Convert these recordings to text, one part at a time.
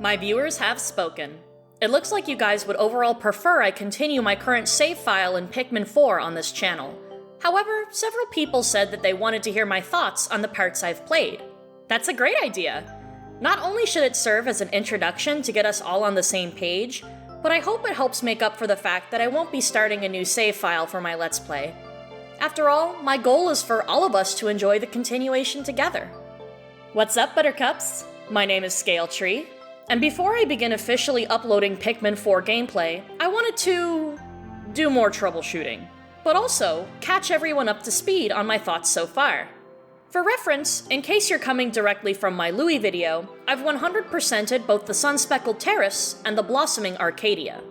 My viewers have spoken. It looks like you guys would overall prefer I continue my current save file in Pikmin 4 on this channel. However, several people said that they wanted to hear my thoughts on the parts I've played. That's a great idea! Not only should it serve as an introduction to get us all on the same page, but I hope it helps make up for the fact that I won't be starting a new save file for my Let's Play. After all, my goal is for all of us to enjoy the continuation together. What's up, Buttercups? My name is Scaletree, and before I begin officially uploading Pikmin 4 gameplay, I wanted to do more troubleshooting, but also catch everyone up to speed on my thoughts so far. For reference, in case you're coming directly from my Louis video, I've 100%ed both the Sun-Speckled Terrace and the Blossoming Arcadia.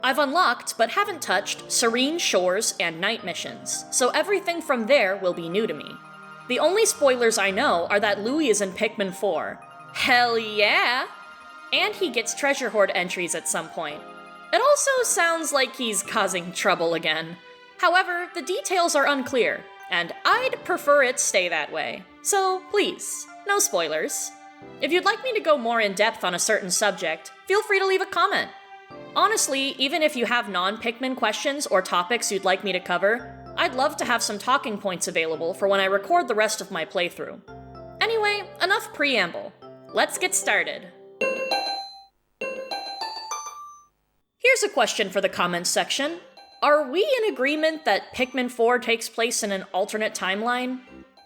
I've unlocked, but haven't touched, Serene Shores and Night missions, so everything from there will be new to me. The only spoilers I know are that Louis is in Pikmin 4. Hell yeah! And he gets treasure hoard entries at some point. It also sounds like he's causing trouble again. However, the details are unclear, and I'd prefer it stay that way. So please, no spoilers. If you'd like me to go more in depth on a certain subject, feel free to leave a comment. Honestly, even if you have non-Pikmin questions or topics you'd like me to cover, I'd love to have some talking points available for when I record the rest of my playthrough. Anyway, enough preamble. Let's get started. Here's a question for the comments section. Are we in agreement that Pikmin 4 takes place in an alternate timeline?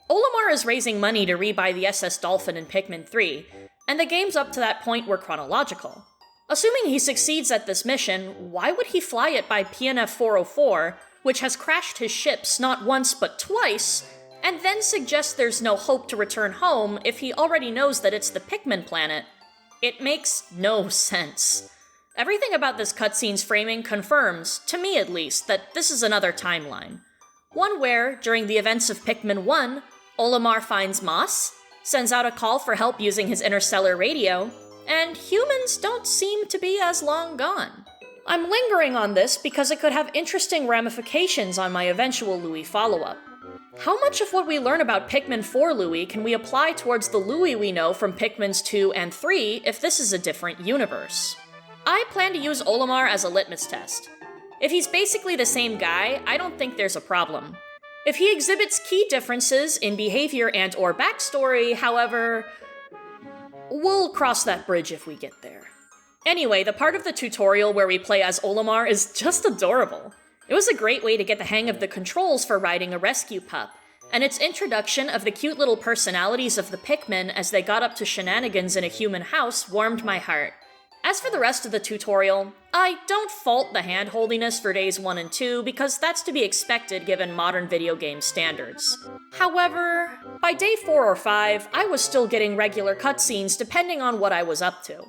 Olimar is raising money to rebuy the SS Dolphin in Pikmin 3, and the games up to that point were chronological. Assuming he succeeds at this mission, why would he fly it by PNF 404, which has crashed his ships not once but twice, and then suggest there's no hope to return home if he already knows that it's the Pikmin planet? It makes no sense. Everything about this cutscene's framing confirms, to me at least, that this is another timeline. One where, during the events of Pikmin 1, Olimar finds Moss, sends out a call for help using his interstellar radio, and humans don't seem to be as long gone. I'm lingering on this because it could have interesting ramifications on my eventual Louis follow-up. How much of what we learn about Pikmin 4 Louis can we apply towards the Louis we know from Pikmins 2 and 3 if this is a different universe? I plan to use Olimar as a litmus test. If he's basically the same guy, I don't think there's a problem. If he exhibits key differences in behavior and or backstory, however, we'll cross that bridge if we get there. Anyway, the part of the tutorial where we play as Olimar is just adorable. It was a great way to get the hang of the controls for riding a rescue pup, and its introduction of the cute little personalities of the Pikmin as they got up to shenanigans in a human house warmed my heart. As for the rest of the tutorial, I don't fault the hand-holdiness for days 1 and 2 because that's to be expected given modern video game standards. However, by day 4 or 5, I was still getting regular cutscenes depending on what I was up to.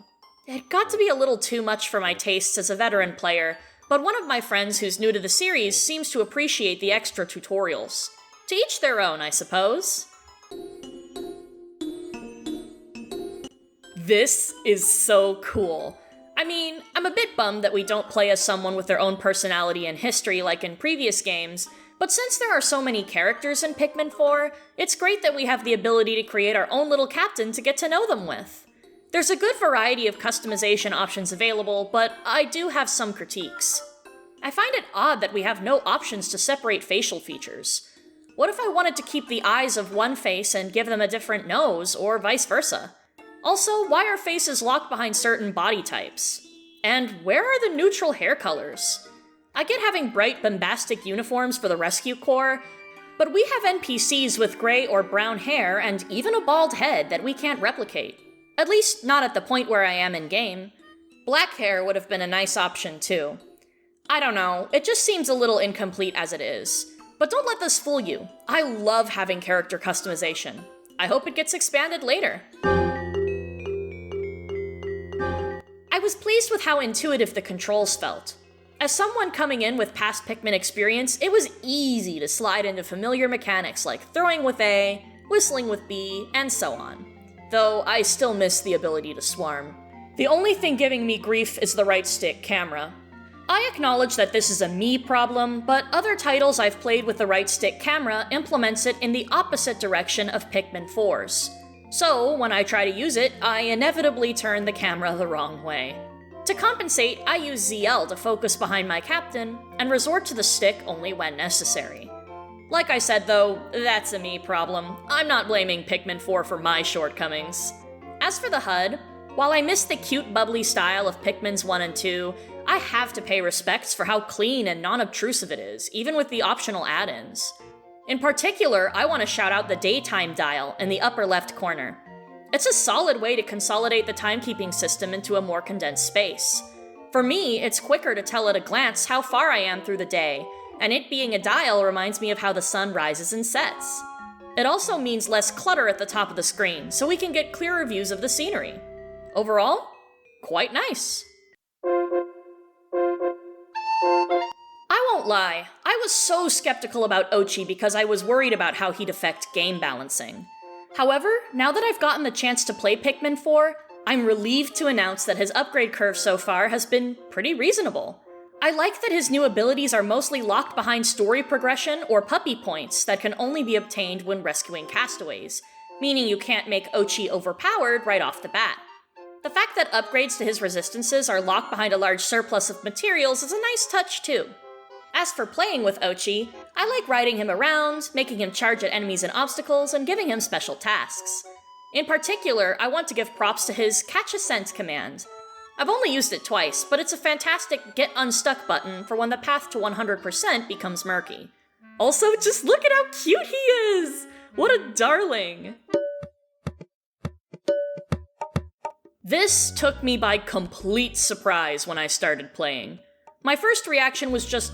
It got to be a little too much for my tastes as a veteran player, but one of my friends who's new to the series seems to appreciate the extra tutorials. To each their own, I suppose. This is so cool. I mean, I'm a bit bummed that we don't play as someone with their own personality and history like in previous games, but since there are so many characters in Pikmin 4, it's great that we have the ability to create our own little captain to get to know them with. There's a good variety of customization options available, but I do have some critiques. I find it odd that we have no options to separate facial features. What if I wanted to keep the eyes of one face and give them a different nose, or vice versa? Also, why are faces locked behind certain body types? And where are the neutral hair colors? I get having bright, bombastic uniforms for the Rescue Corps, but we have NPCs with gray or brown hair and even a bald head that we can't replicate. At least, not at the point where I am in-game. Black hair would have been a nice option, too. I don't know, it just seems a little incomplete as it is. But don't let this fool you. I love having character customization. I hope it gets expanded later. I was pleased with how intuitive the controls felt. As someone coming in with past Pikmin experience, it was easy to slide into familiar mechanics like throwing with A, whistling with B, and so on. Though I still miss the ability to swarm. The only thing giving me grief is the right stick camera. I acknowledge that this is a me problem, but other titles I've played with the right stick camera implements it in the opposite direction of Pikmin 4's. So, when I try to use it, I inevitably turn the camera the wrong way. To compensate, I use ZL to focus behind my captain, and resort to the stick only when necessary. Like I said though, that's a me problem. I'm not blaming Pikmin 4 for my shortcomings. As for the HUD, while I miss the cute bubbly style of Pikmin's 1 and 2, I have to pay respects for how clean and non-obtrusive it is, even with the optional add-ins. In particular, I want to shout out the daytime dial in the upper left corner. It's a solid way to consolidate the timekeeping system into a more condensed space. For me, it's quicker to tell at a glance how far I am through the day, and it being a dial reminds me of how the sun rises and sets. It also means less clutter at the top of the screen, so we can get clearer views of the scenery. Overall, quite nice. I won't lie, I was so skeptical about Oatchi because I was worried about how he'd affect game balancing. However, now that I've gotten the chance to play Pikmin 4, I'm relieved to announce that his upgrade curve so far has been pretty reasonable. I like that his new abilities are mostly locked behind story progression or puppy points that can only be obtained when rescuing castaways, meaning you can't make Oatchi overpowered right off the bat. The fact that upgrades to his resistances are locked behind a large surplus of materials is a nice touch too. As for playing with Oatchi, I like riding him around, making him charge at enemies and obstacles, and giving him special tasks. In particular, I want to give props to his Catch a Scent command. I've only used it twice, but it's a fantastic Get Unstuck button for when the path to 100% becomes murky. Also, just look at how cute he is! What a darling! This took me by complete surprise when I started playing. My first reaction was just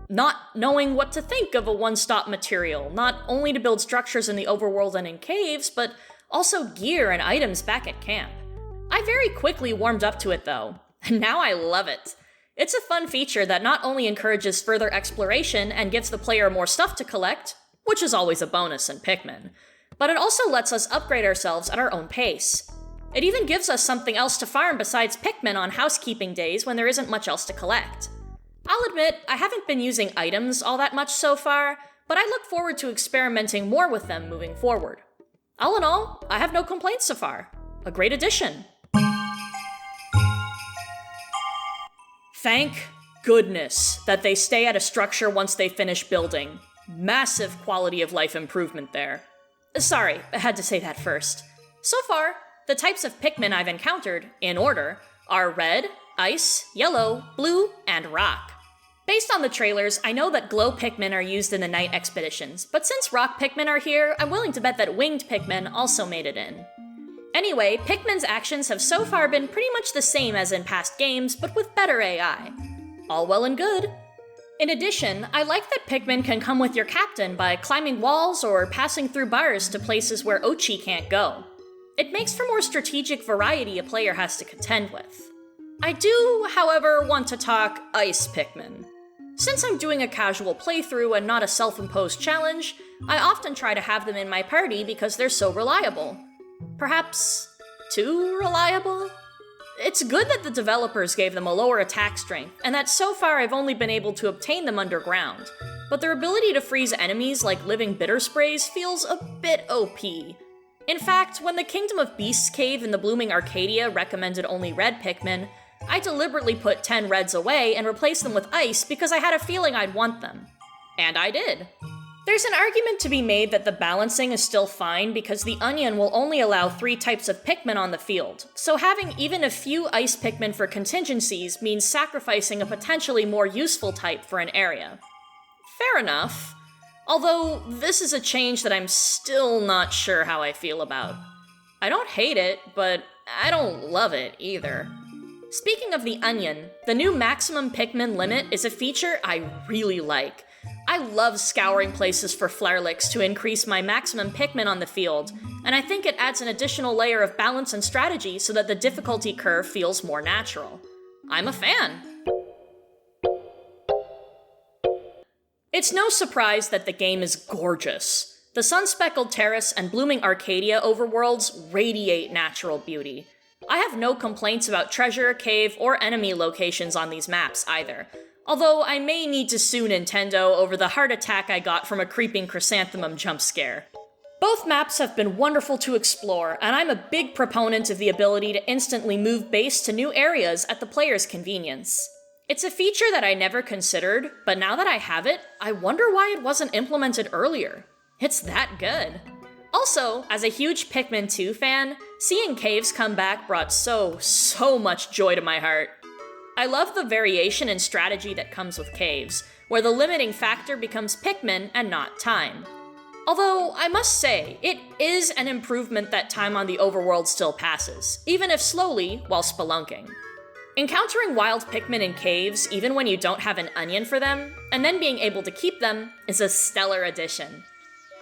not knowing what to think of a one-stop material, not only to build structures in the overworld and in caves, but also gear and items back at camp. I very quickly warmed up to it though, and now I love it. It's a fun feature that not only encourages further exploration and gives the player more stuff to collect, which is always a bonus in Pikmin, but it also lets us upgrade ourselves at our own pace. It even gives us something else to farm besides Pikmin on housekeeping days when there isn't much else to collect. I'll admit, I haven't been using items all that much so far, but I look forward to experimenting more with them moving forward. All in all, I have no complaints so far. A great addition. Thank goodness that they stay at a structure once they finish building. Massive quality of life improvement there. Sorry, I had to say that first. So far, the types of Pikmin I've encountered, in order, are red, ice, yellow, blue, and rock. Based on the trailers, I know that glow Pikmin are used in the night expeditions, but since rock Pikmin are here, I'm willing to bet that winged Pikmin also made it in. Anyway, Pikmin's actions have so far been pretty much the same as in past games, but with better AI. All well and good. In addition, I like that Pikmin can come with your captain by climbing walls or passing through bars to places where Oatchi can't go. It makes for more strategic variety a player has to contend with. I do, however, want to talk Ice Pikmin. Since I'm doing a casual playthrough and not a self-imposed challenge, I often try to have them in my party because they're so reliable. Perhaps too reliable? It's good that the developers gave them a lower attack strength, and that so far I've only been able to obtain them underground, but their ability to freeze enemies like living bitter sprays feels a bit OP. In fact, when the Kingdom of Beasts cave in the Blooming Arcadia recommended only red Pikmin, I deliberately put 10 reds away and replaced them with ice because I had a feeling I'd want them. And I did. There's an argument to be made that the balancing is still fine because the Onion will only allow 3 types of Pikmin on the field, so having even a few ice Pikmin for contingencies means sacrificing a potentially more useful type for an area. Fair enough. Although, this is a change that I'm still not sure how I feel about. I don't hate it, but I don't love it either. Speaking of the Onion, the new maximum Pikmin limit is a feature I really like. I love scouring places for Flarelix to increase my maximum Pikmin on the field, and I think it adds an additional layer of balance and strategy so that the difficulty curve feels more natural. I'm a fan. It's no surprise that the game is gorgeous. The Sun-Speckled Terrace and Blooming Arcadia overworlds radiate natural beauty. I have no complaints about treasure, cave, or enemy locations on these maps either, although I may need to sue Nintendo over the heart attack I got from a creeping chrysanthemum jump scare. Both maps have been wonderful to explore, and I'm a big proponent of the ability to instantly move base to new areas at the player's convenience. It's a feature that I never considered, but now that I have it, I wonder why it wasn't implemented earlier. It's that good. Also, as a huge Pikmin 2 fan, seeing caves come back brought so much joy to my heart. I love the variation and strategy that comes with caves, where the limiting factor becomes Pikmin and not time. Although, I must say, it is an improvement that time on the overworld still passes, even if slowly, while spelunking. Encountering wild Pikmin in caves, even when you don't have an onion for them, and then being able to keep them, is a stellar addition.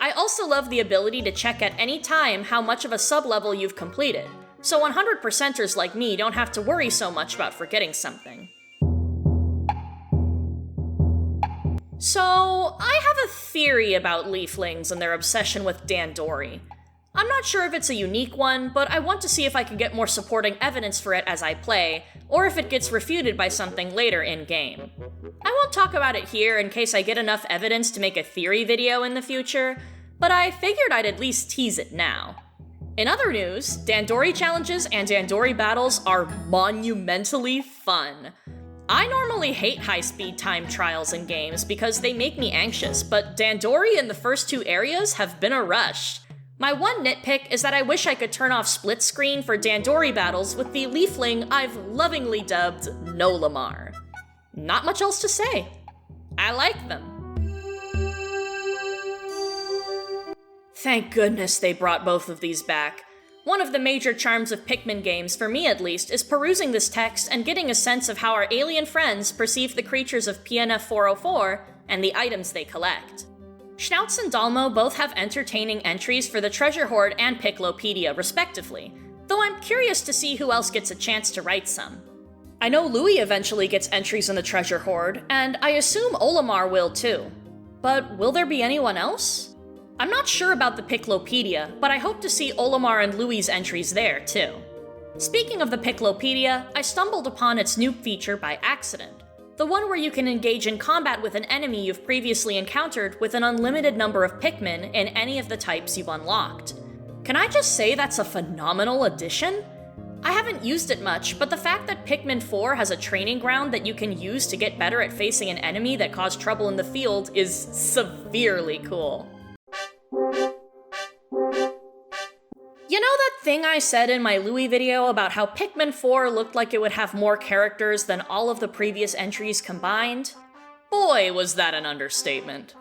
I also love the ability to check at any time how much of a sub-level you've completed, so 100%ers like me don't have to worry so much about forgetting something. So, I have a theory about leaflings and their obsession with Dandori. I'm not sure if it's a unique one, but I want to see if I can get more supporting evidence for it as I play, or if it gets refuted by something later in-game. I won't talk about it here in case I get enough evidence to make a theory video in the future, but I figured I'd at least tease it now. In other news, Dandori Challenges and Dandori Battles are monumentally fun. I normally hate high-speed time trials in games because they make me anxious, but Dandori in the first 2 areas have been a rush. My one nitpick is that I wish I could turn off split screen for Dandori battles with the leafling I've lovingly dubbed Nolamar. Not much else to say. I like them. Thank goodness they brought both of these back. One of the major charms of Pikmin games, for me at least, is perusing this text and getting a sense of how our alien friends perceive the creatures of PNF 404 and the items they collect. Schnauz and Dalmo both have entertaining entries for the Treasure Hoard and Piklopedia, respectively, though I'm curious to see who else gets a chance to write some. I know Louis eventually gets entries in the Treasure Hoard, and I assume Olimar will too. But will there be anyone else? I'm not sure about the Piklopedia, but I hope to see Olimar and Louis' entries there too. Speaking of the Piklopedia, I stumbled upon its new feature by accident. The one where you can engage in combat with an enemy you've previously encountered with an unlimited number of Pikmin in any of the types you've unlocked. Can I just say that's a phenomenal addition? I haven't used it much, but the fact that Pikmin 4 has a training ground that you can use to get better at facing an enemy that caused trouble in the field is severely cool. You know that thing I said in my Louis video about how Pikmin 4 looked like it would have more characters than all of the previous entries combined? Boy, was that an understatement.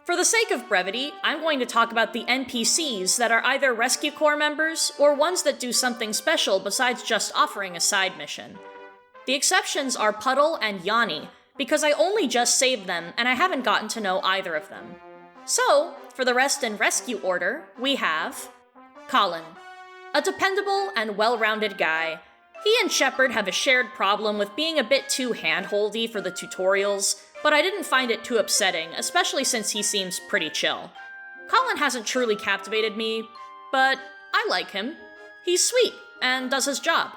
For the sake of brevity, I'm going to talk about the NPCs that are either Rescue Corps members or ones that do something special besides just offering a side mission. The exceptions are Puddle and Yanni, because I only just saved them and I haven't gotten to know either of them. So, for the rest in rescue order, we have Colin. A dependable and well-rounded guy. He and Shepard have a shared problem with being a bit too hand-holdy for the tutorials, but I didn't find it too upsetting, especially since he seems pretty chill. Colin hasn't truly captivated me, but I like him. He's sweet, and does his job.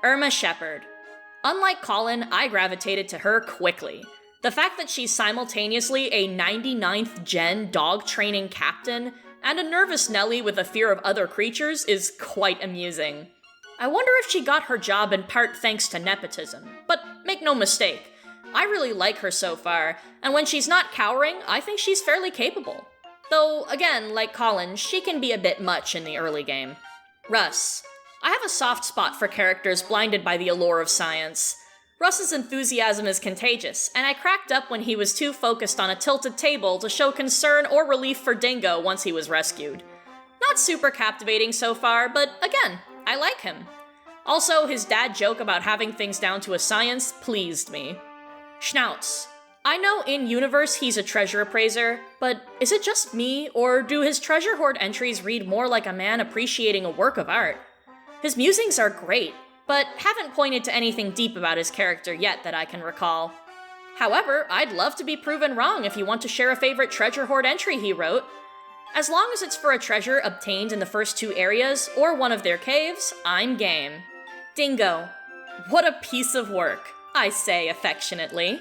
Irma Shepard. Unlike Colin, I gravitated to her quickly. The fact that she's simultaneously a 99th gen dog training captain and a nervous Nelly with a fear of other creatures is quite amusing. I wonder if she got her job in part thanks to nepotism, but make no mistake, I really like her so far, and when she's not cowering, I think she's fairly capable. Though, again, like Colin, she can be a bit much in the early game. Russ. I have a soft spot for characters blinded by the allure of science. Russ's enthusiasm is contagious, and I cracked up when he was too focused on a tilted table to show concern or relief for Dingo once he was rescued. Not super captivating so far, but again, I like him. Also, his dad joke about having things down to a science pleased me. Schnauz. I know in-universe he's a treasure appraiser, but is it just me, or do his Treasure Hoard entries read more like a man appreciating a work of art? His musings are great, but haven't pointed to anything deep about his character yet that I can recall. However, I'd love to be proven wrong if you want to share a favorite Treasure Hoard entry he wrote. As long as it's for a treasure obtained in the first 2 areas, or one of their caves, I'm game. Dingo. What a piece of work, I say affectionately.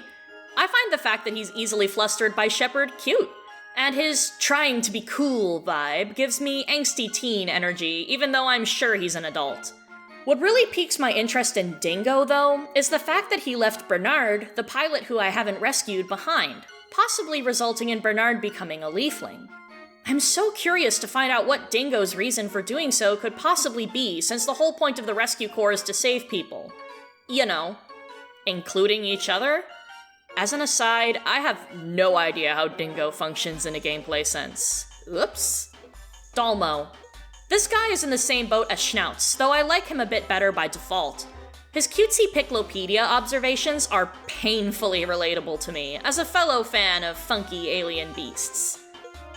I find the fact that he's easily flustered by Shepard cute. And his trying to be cool vibe gives me angsty teen energy, even though I'm sure he's an adult. What really piques my interest in Dingo, though, is the fact that he left Bernard, the pilot who I haven't rescued, behind, possibly resulting in Bernard becoming a leafling. I'm so curious to find out what Dingo's reason for doing so could possibly be, since the whole point of the rescue corps is to save people. You know, including each other? As an aside, I have no idea how Dingo functions in a gameplay sense. Oops. Dalmo. This guy is in the same boat as Schnauts, though I like him a bit better by default. His cutesy Piklopedia observations are painfully relatable to me, as a fellow fan of funky alien beasts.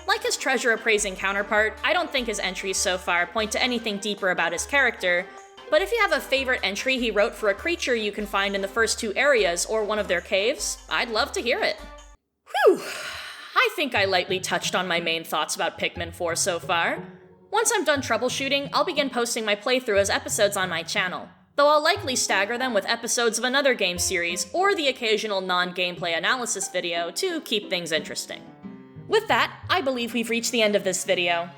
Like his treasure-appraising counterpart, I don't think his entries so far point to anything deeper about his character, but if you have a favorite entry he wrote for a creature you can find in the first 2 areas or one of their caves, I'd love to hear it. Whew! I think I lightly touched on my main thoughts about Pikmin 4 so far. Once I'm done troubleshooting, I'll begin posting my playthrough as episodes on my channel, though I'll likely stagger them with episodes of another game series or the occasional non-gameplay analysis video to keep things interesting. With that, I believe we've reached the end of this video.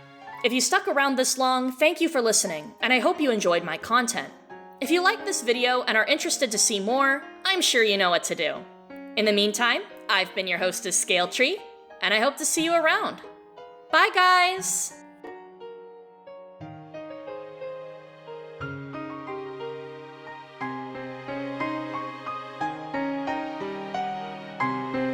If you stuck around this long, thank you for listening, and I hope you enjoyed my content. If you liked this video and are interested to see more, I'm sure you know what to do. In the meantime, I've been your hostess Scaletree, and I hope to see you around. Bye guys!